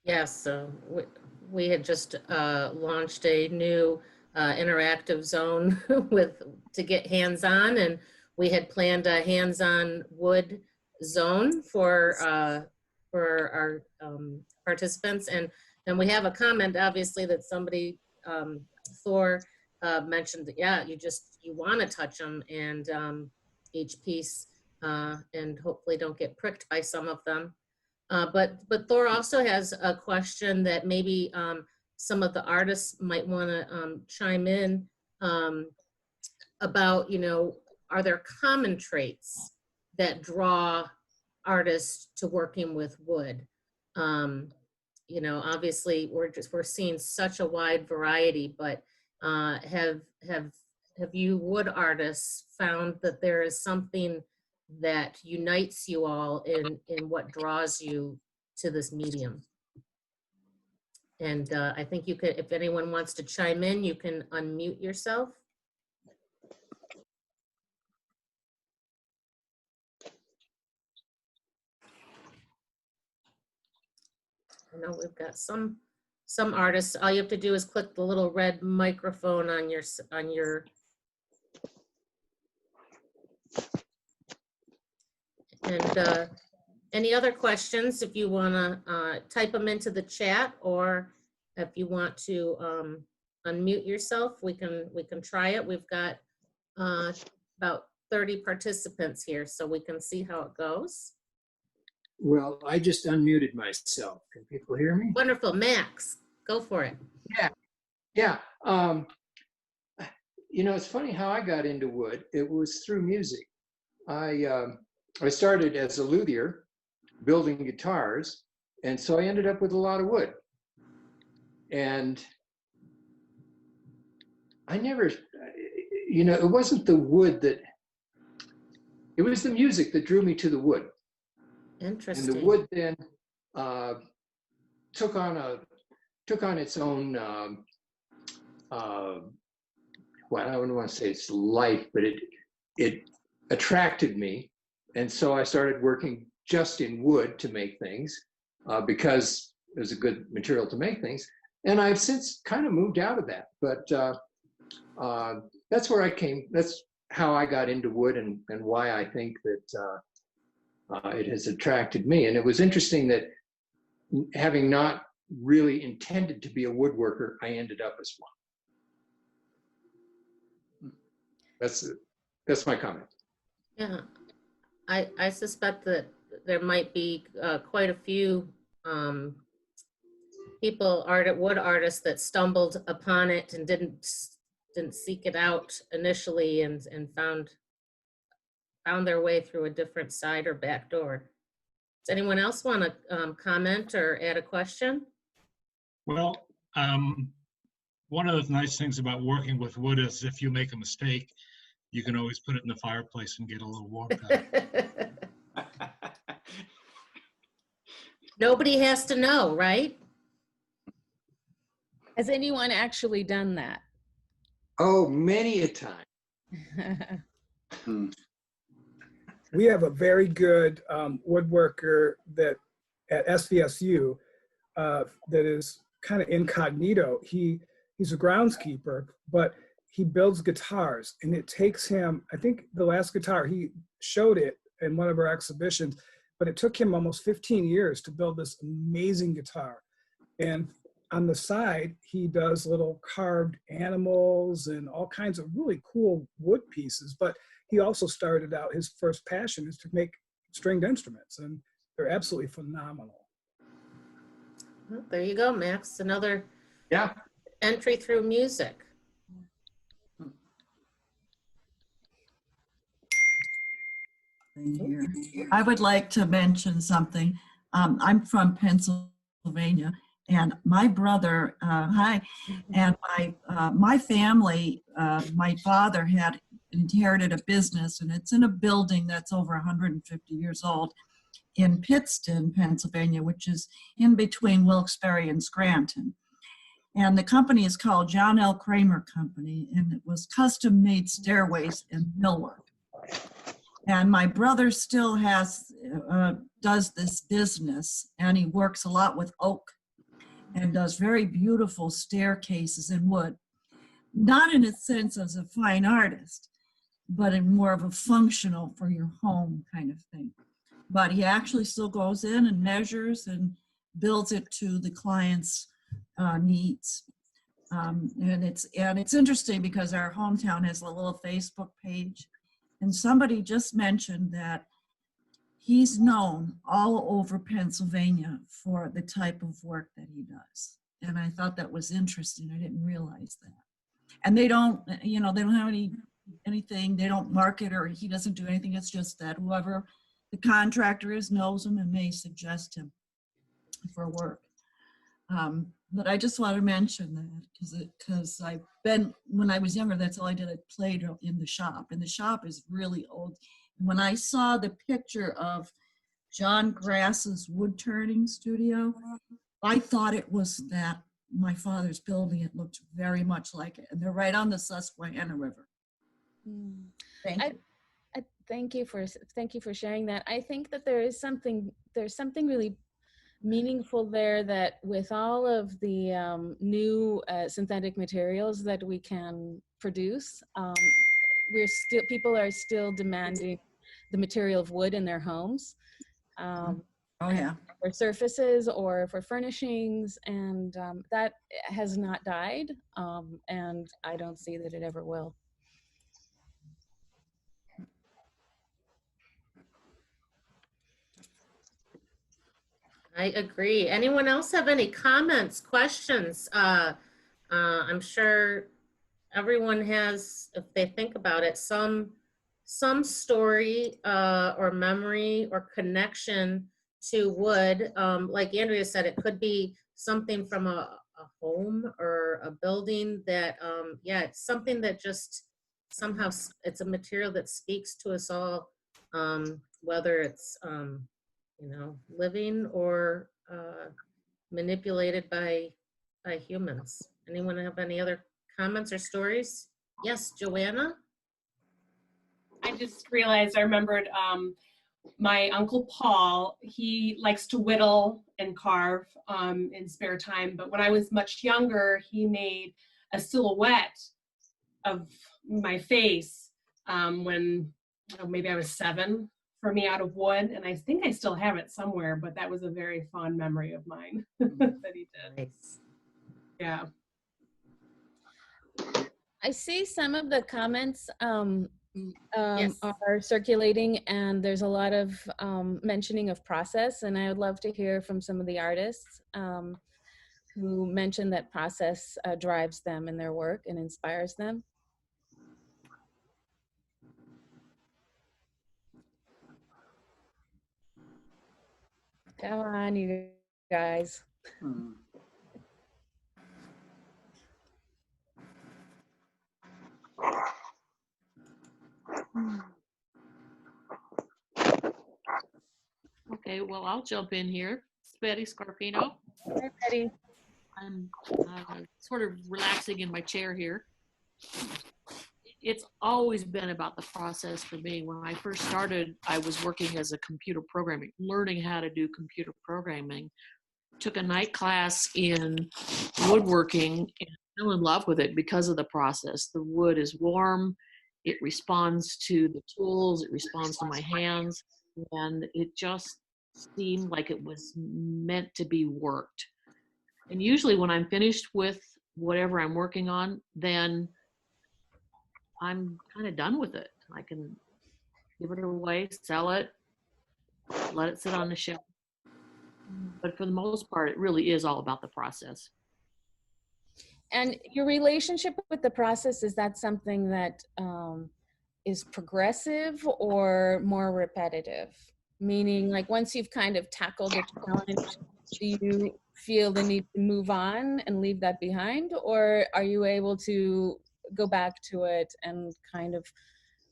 [SPEAKER 1] Yes, we had just launched a new interactive zone to get hands-on, and we had planned a hands-on wood zone for our participants. And we have a comment, obviously, that somebody, Thor, mentioned that, yeah, you want to touch them, and each piece, and hopefully don't get pricked by some of them. But Thor also has a question that maybe some of the artists might want to chime in about, are there common traits that draw artists to working with wood? Obviously we're seeing such a wide variety, but have you wood artists found that there is something that unites you all in what draws you to this medium? And I think you could, if anyone wants to chime in, you can unmute yourself. I know we've got some artists. All you have to do is click the little red microphone on your and any other questions, if you want to type them into the chat, or if you want to unmute yourself, we can try it. We've got about 30 participants here, so we can see how it goes.
[SPEAKER 6] Well, I just unmuted myself. Can people hear me?
[SPEAKER 1] Wonderful. Max, go for it.
[SPEAKER 6] Yeah. It's funny how I got into wood. It was through music. I started as a luthier, building guitars, and so I ended up with a lot of wood. And I never, it wasn't the wood it was the music that drew me to the wood.
[SPEAKER 1] Interesting.
[SPEAKER 6] And the wood then took on its own, well, I don't want to say it's life, but it attracted me. And so I started working just in wood to make things because it was a good material to make things. And I've since kind of moved out of that, but that's where I came. That's how I got into wood, and why I think that it has attracted me. And it was interesting that, having not really intended to be a woodworker, I ended up as one. That's my comment.
[SPEAKER 1] Yeah, I suspect that there might be quite a few wood artists that stumbled upon it and didn't seek it out initially, and found their way through a different side or back door. Does anyone else want to comment or add a question?
[SPEAKER 7] Well, one of the nice things about working with wood is if you make a mistake, you can always put it in the fireplace and get a little warmth out of it.
[SPEAKER 1] Nobody has to know, right?
[SPEAKER 3] Has anyone actually done that?
[SPEAKER 6] Oh, many a time.
[SPEAKER 2] We have a very good woodworker that at SVSU that is kind of incognito. He's a groundskeeper, but he builds guitars, and it takes him, I think the last guitar, he showed it in one of our exhibitions, but it took him almost 15 years to build this amazing guitar. And on the side, he does little carved animals and all kinds of really cool wood pieces, but he also started out, his first passion is to make stringed instruments, and they're absolutely phenomenal.
[SPEAKER 1] Well, there you go, Max. Another entry through music.
[SPEAKER 8] Here. I would like to mention something. I'm from Pennsylvania, and my brother, and my family, my father had inherited a business, and it's in a building that's over 150 years old in Pittston, Pennsylvania, which is in between Wilkes-Barre and Scranton. And the company is called John L. Kramer Company, and it was custom-made stairways and millwork. And my brother still does this business, and he works a lot with oak and does very beautiful staircases in wood. Not in a sense as a fine artist, but in more of a functional for your home kind of thing. But he actually still goes in and measures and builds it to the client's needs. And it's interesting because our hometown has a little Facebook page, and somebody just mentioned that he's known all over Pennsylvania for the type of work that he does. And I thought that was interesting. I didn't realize that. And they don't, you know, they don't have anything, they don't market, or he doesn't do anything. It's just that whoever the contractor is knows him and may suggest him for work. But I just want to mention that because I've been, when I was younger, that's all I did. I played in the shop, and the shop is really old. When I saw the picture of John Grass's wood turning studio, I thought it was that my father's building. It looked very much like it, and they're right on the Susquehanna River. Thank you.
[SPEAKER 3] Thank you for sharing that. I think that there's something really meaningful there, that with all of the new synthetic materials that we can produce, people are still demanding the material of wood in their homes.
[SPEAKER 8] Oh yeah.
[SPEAKER 3] For surfaces or for furnishings, and that has not died, and I don't see that it ever will.
[SPEAKER 1] I agree. Anyone else have any comments, questions? I'm sure everyone has, if they think about it, some story or memory or connection to wood. Like Andrea said, it could be something from a home or a building that, yeah, it's something that just somehow, it's a material that speaks to us all, whether it's, you know, living or manipulated by humans. Anyone have any other comments or stories? Yes, Joanna?
[SPEAKER 9] I just realized I remembered my Uncle Paul. He likes to whittle and carve in spare time, but when I was much younger, he made a silhouette of my face when maybe I was 7, for me, out of wood, and I think I still have it somewhere, but that was a very fond memory of mine that he did.
[SPEAKER 1] Nice.
[SPEAKER 9] Yeah.
[SPEAKER 3] I see some of the comments
[SPEAKER 1] Yes.
[SPEAKER 3] are circulating, and there's a lot of mentioning of process, and I would love to hear from some of the artists who mention that process drives them in their work and inspires them. Come on, you guys.
[SPEAKER 10] Okay, well, I'll jump in here. It's Betty Scarpino.
[SPEAKER 3] Hi, Betty.
[SPEAKER 10] I'm sort of relaxing in my chair here. It's always been about the process for me. When I first started, I was working as a computer programming, learning how to do computer programming. Took a night class in woodworking and fell in love with it because of the process. The wood is warm, it responds to the tools, it responds to my hands, and it just seemed like it was meant to be worked. And usually when I'm finished with whatever I'm working on, then I'm kind of done with it. I can give it away, sell it, let it sit on the shelf. But for the most part, it really is all about the process.
[SPEAKER 3] And your relationship with the process, is that something that is progressive or more repetitive? Meaning, like, once you've kind of tackled the challenge, do you feel the need to move on and leave that behind? Or are you able to go back to it and kind of,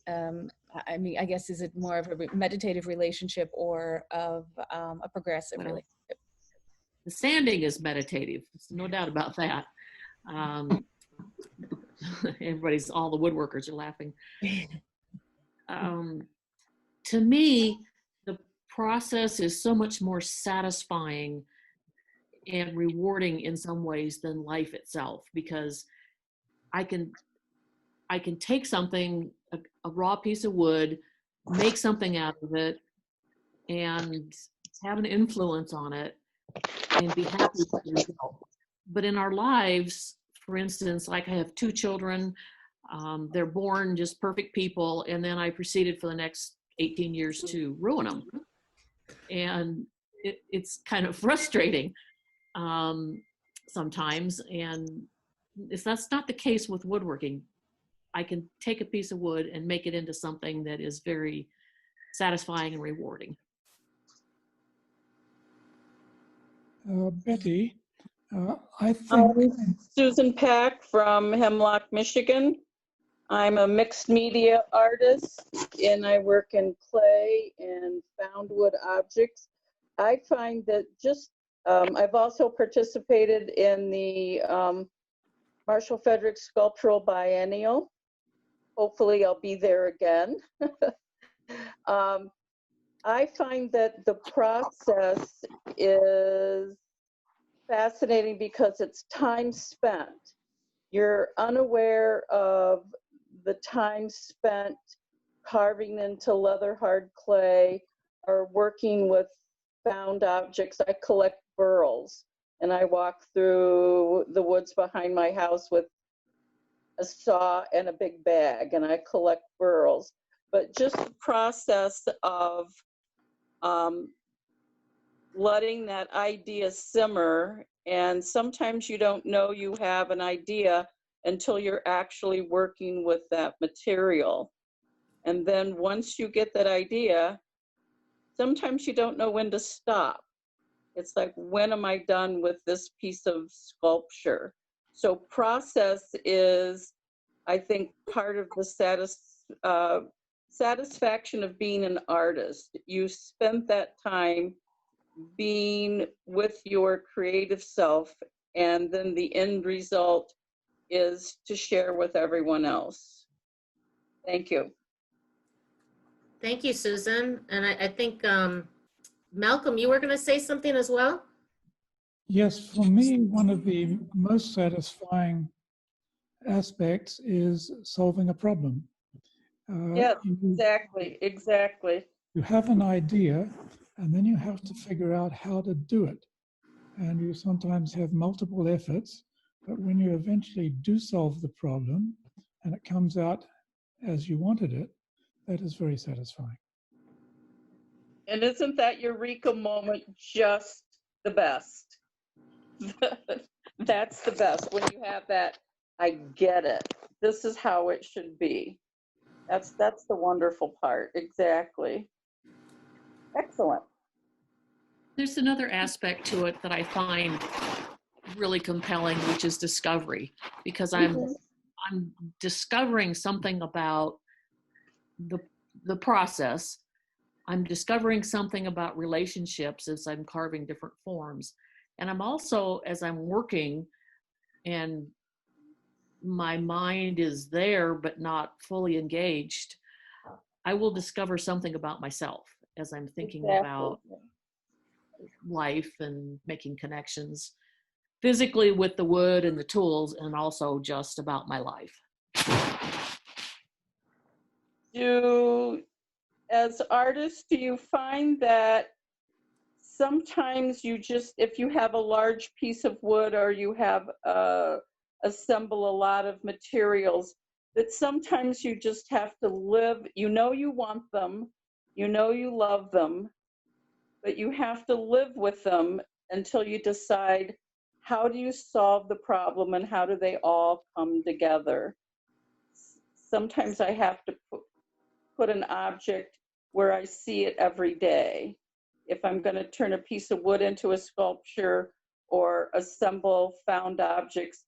[SPEAKER 3] I mean, I guess, is it more of a meditative relationship or of a progressive relationship?
[SPEAKER 10] The sanding is meditative. There's no doubt about that. All the woodworkers are laughing. To me, the process is so much more satisfying and rewarding in some ways than life itself, because I can take something, a raw piece of wood, make something out of it, and have an influence on it, and be happy with the result. But in our lives, For instance, like I have 2 children. They're born just perfect people, and then I proceeded for the next 18 years to ruin them. And it's kind of frustrating sometimes. And that's not the case with woodworking. I can take a piece of wood and make it into something that is very satisfying and rewarding.
[SPEAKER 11] Betty, I think
[SPEAKER 12] Susan Pack from Hemlock, Michigan. I'm a mixed media artist and I work in clay and found wood objects. I find that I've also participated in the Marshall Fredericks Sculptural Biennial. Hopefully I'll be there again. I find that the process is fascinating because it's time spent. You're unaware of the time spent carving into leather hard clay or working with found objects. I collect burls and I walk through the woods behind my house with a saw and a big bag and I collect burls. But just the process of letting that idea simmer, and sometimes you don't know you have an idea until you're actually working with that material. And then once you get that idea, sometimes you don't know when to stop. It's like, when am I done with this piece of sculpture? So process is, I think, part of the satisfaction of being an artist. You spent that time being with your creative self, and then the end result is to share with everyone else. Thank you.
[SPEAKER 1] Thank you, Susan. And I think, Malcolm, you were going to say something as well?
[SPEAKER 11] yes, for me, one of the most satisfying aspects is solving a problem.
[SPEAKER 12] Yeah, exactly.
[SPEAKER 11] You have an idea, and then you have to figure out how to do it. And you sometimes have multiple efforts, but when you eventually do solve the problem and it comes out as you wanted it, that is very satisfying.
[SPEAKER 12] And isn't that eureka moment just the best? That's the best, when you have that, I get it. This is how it should be. That's the wonderful part, exactly. Excellent.
[SPEAKER 10] There's another aspect to it that I find really compelling, which is discovery, because I'm discovering something about the process. I'm discovering something about relationships as I'm carving different forms. And I'm also, as I'm working and my mind is there but not fully engaged, I will discover something about myself as I'm thinking about life and making connections physically with the wood and the tools, and also just about my life.
[SPEAKER 12] As artists, do you find that sometimes you just, if you have a large piece of wood or you have assemble a lot of materials, that sometimes you just have to live, you know you want them, you know you love them, but you have to live with them until you decide, how do you solve the problem and how do they all come together? Sometimes I have to put an object where I see it every day. If I'm going to turn a piece of wood into a sculpture or assemble found objects,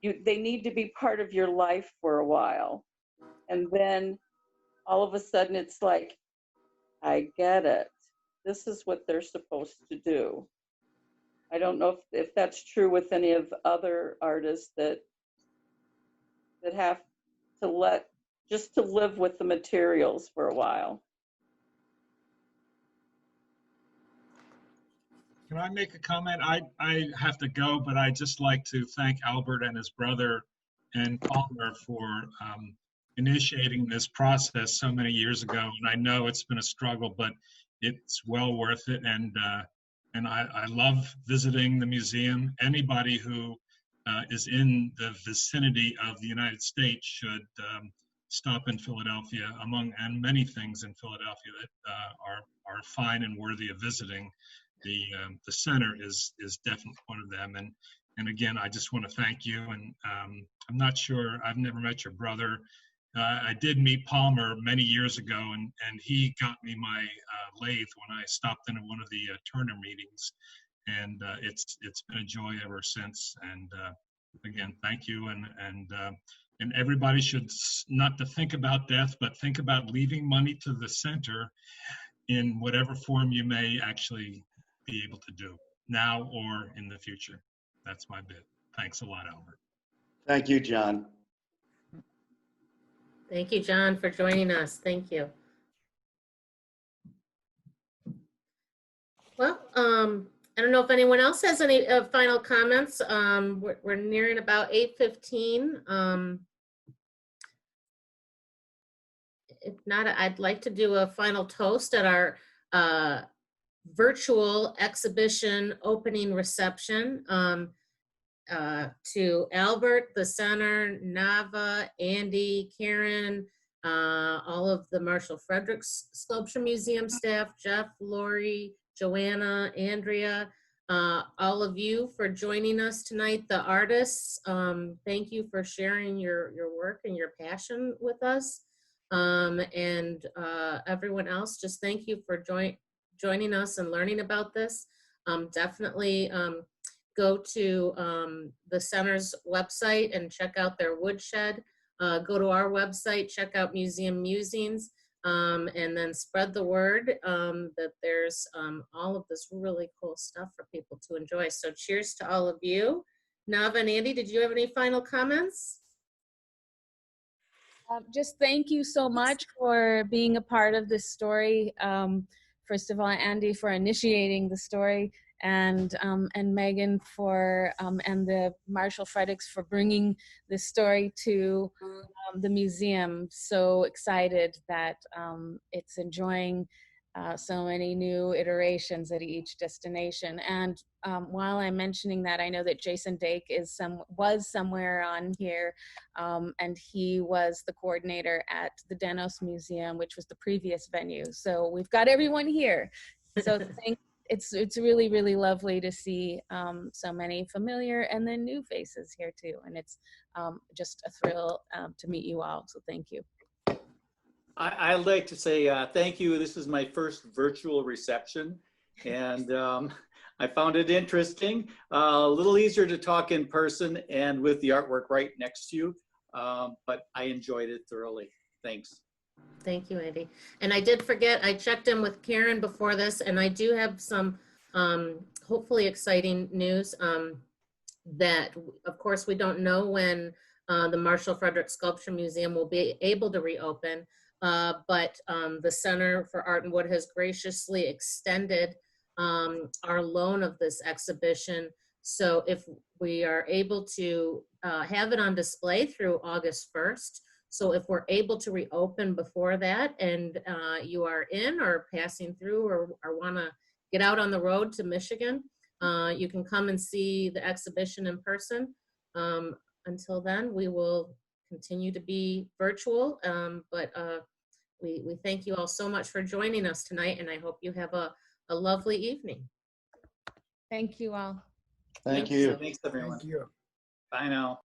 [SPEAKER 12] they need to be part of your life for a while. And then all of a sudden it's like, I get it. This is what they're supposed to do. I don't know if that's true with any of the other artists that have to just to live with the materials for a while.
[SPEAKER 7] Can I make a comment? I have to go, but I'd just like to thank Albert and his brother and Palmer for initiating this process so many years ago. And I know it's been a struggle, but it's well worth it. And I love visiting the museum. Anybody who is in the vicinity of the United States should stop in Philadelphia, and many things in Philadelphia that are fine and worthy of visiting. The center is definitely one of them. And again, I just want to thank you. And I'm not sure, I've never met your brother. I did meet Palmer many years ago, and he got me my lathe when I stopped in at one of the Turner meetings. And it's been a joy ever since. And again, thank you. And everybody should not to think about death, but think about leaving money to the center in whatever form you may actually be able to do now or in the future. That's my bit. Thanks a lot, Albert.
[SPEAKER 5] Thank you, John.
[SPEAKER 1] Thank you, John, for joining us. Thank you. Well, I don't know if anyone else has any final comments. We're nearing about 8:15. If not, I'd like to do a final toast at our virtual exhibition opening reception to Albert, the center, Nava, Andy, Karen, all of the Marshall Fredericks Sculpture Museum staff, Jeff, Lori, Joanna, Andrea, all of you for joining us tonight. The artists, thank you for sharing your work and your passion with us. And everyone else, just thank you for joining us and learning about this. Definitely go to the center's website and check out their woodshed. Go to our website, check out Museum Musings, and then spread the word that there's all of this really cool stuff for people to enjoy. So cheers to all of you. Nava and Andy, did you have any final comments?
[SPEAKER 3] Just thank you so much for being a part of this story. First of all, Andy, for initiating the story, and Megan for and the Marshall Fredericks for bringing this story to the museum. So excited that it's enjoying so many new iterations at each destination. And while I'm mentioning that, I know that Jason Dake was somewhere on here, and he was the coordinator at the Denos Museum, which was the previous venue. So we've got everyone here. So it's really, really lovely to see so many familiar and then new faces here too. And it's just a thrill to meet you all. So thank you.
[SPEAKER 4] I'd like to say thank you. This is my first virtual reception, and I found it interesting. A little easier to talk in person and with the artwork right next to you, but I enjoyed it thoroughly. Thanks.
[SPEAKER 1] Thank you, Andy. And I did forget, I checked in with Karen before this, and I do have some hopefully exciting news that, of course, we don't know when the Marshall Fredericks Sculpture Museum will be able to reopen. But the Center for Art and Wood has graciously extended our loan of this exhibition. So if we are able to have it on display through August 1st, so if we're able to reopen before that and you are in or passing through or want to get out on the road to Michigan, you can come and see the exhibition in person. Until then, we will continue to be virtual, but we thank you all so much for joining us tonight, and I hope you have a lovely evening.
[SPEAKER 3] Thank you all.
[SPEAKER 5] Thank you.
[SPEAKER 4] Thanks, everyone.
[SPEAKER 2] Thank you.
[SPEAKER 4] Bye now.